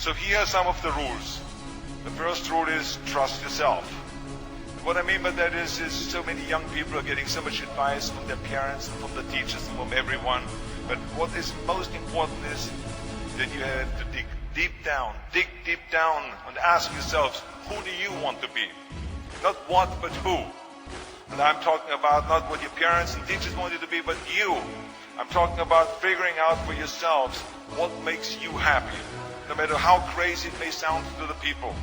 So here are some of the rules. The first rule is trust yourself. What I mean by that is so many young people are getting so much advice from their parents and from the teachers and from everyone. But what is most important is that you have to dig deep down and ask yourselves, who do you want to be? Not what, but who. And I'm talking about not what your parents and teachers want you to be, but you. I'm talking about figuring out for yourselves what makes you happy, no matter how crazy it may sound to the people.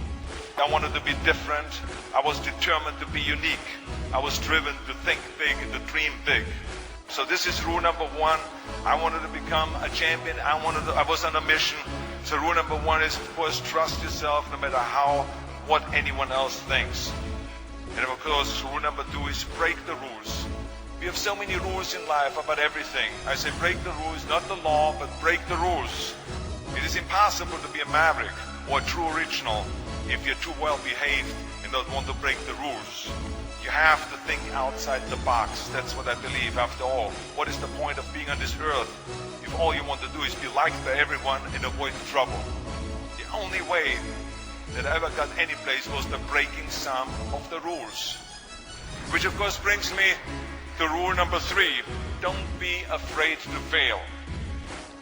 I wanted to be different. I was determined to be unique. I was driven to think big and to dream big. So this is rule number one. I wanted to become a champion. I was on a mission. So rule number one is, of course, trust yourself no matter what anyone else thinks. And of course, rule number two is break the rules. We have so many rules in life about everything. I say break the rules, not the law, but break the rules. It is impossible to be a maverick or a true original if you're too well behaved and don't want to break the rules. You have to think outside the box. That's what I believe. After all, what is the point of being on this earth if all you want to do is be liked by everyone and avoid trouble? The only way that I ever got any place was the breaking some of the rules. Which of course brings me to rule number three. Don't be afraid to fail.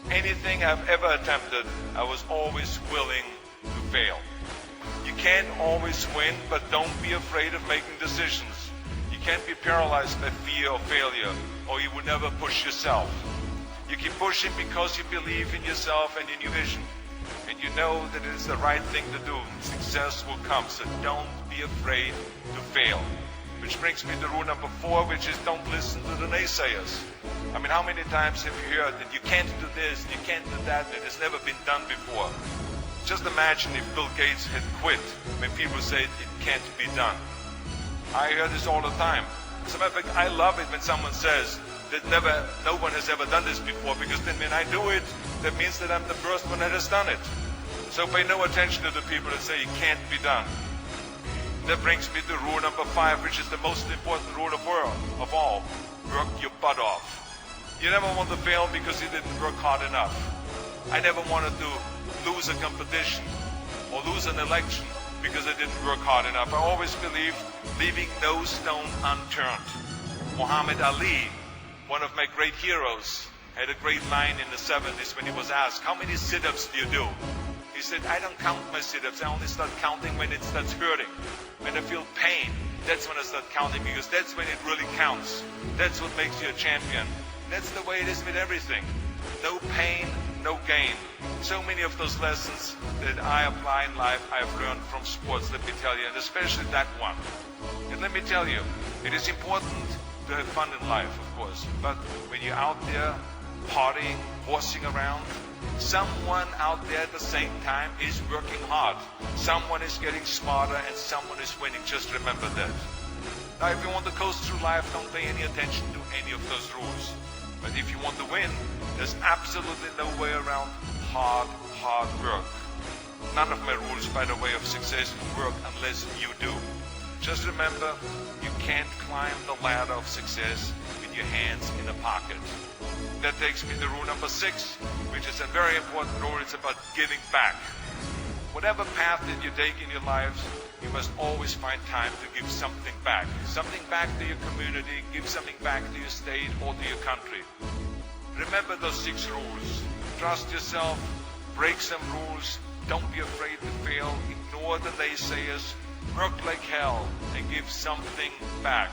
Anything I've ever attempted, I was always willing to fail. You can't always win, but don't be afraid of making decisions. You can't be paralyzed by fear or failure, or you will never push yourself. You keep pushing because you believe in yourself and in your vision. And you know that it is the right thing to do. Success will come, so don't be afraid to fail. Which brings me to rule number four, which is don't listen to the naysayers. I mean, how many times have you heard that you can't do this, you can't do that, and it's never been done before? Just imagine if Bill Gates had quit when people said it can't be done. I hear this all the time. As a matter of fact, I love it when someone says that no one has ever done this before, because then when I do it, that means that I'm the first one that has done it. So pay no attention to the people that say it can't be done. That brings me to rule number five, which is the most important rule of all. Work your butt off. You never want to fail because you didn't work hard enough. I never wanted to lose a competition or lose an election because I didn't work hard enough. I always believed leaving no stone unturned. Muhammad Ali, one of my great heroes, had a great line in the 70s when he was asked, how many sit-ups do you do? He said, I don't count my sit-ups. I only start counting when it starts hurting. When I feel pain, that's when I start counting, because that's when it really counts. That's what makes you a champion. That's the way it is with everything. No pain, no gain. So many of those lessons that I apply in life, I have learned from sports, let me tell you, and especially that one. And let me tell you, it is important to have fun in life, of course, but when you're out there partying, horsing around, someone out there at the same time is working hard. Someone is getting smarter and someone is winning. Just remember that. Now, if you want to coast through life, don't pay any attention to any of those rules. But if you want to win, there's absolutely no way around hard work. None of my rules, by the way, of success will work unless you do. Just remember, you can't climb the ladder of success with your hands in a pocket. That takes me to rule number 6, which is a very important rule. It's about giving back. Whatever path that you take in your lives, you must always find time to give something back. Something back to your community, give something back to your state or to your country. Remember those 6 rules. Trust yourself, break some rules, don't be afraid to fail, ignore the naysayers, work like hell, and give something back.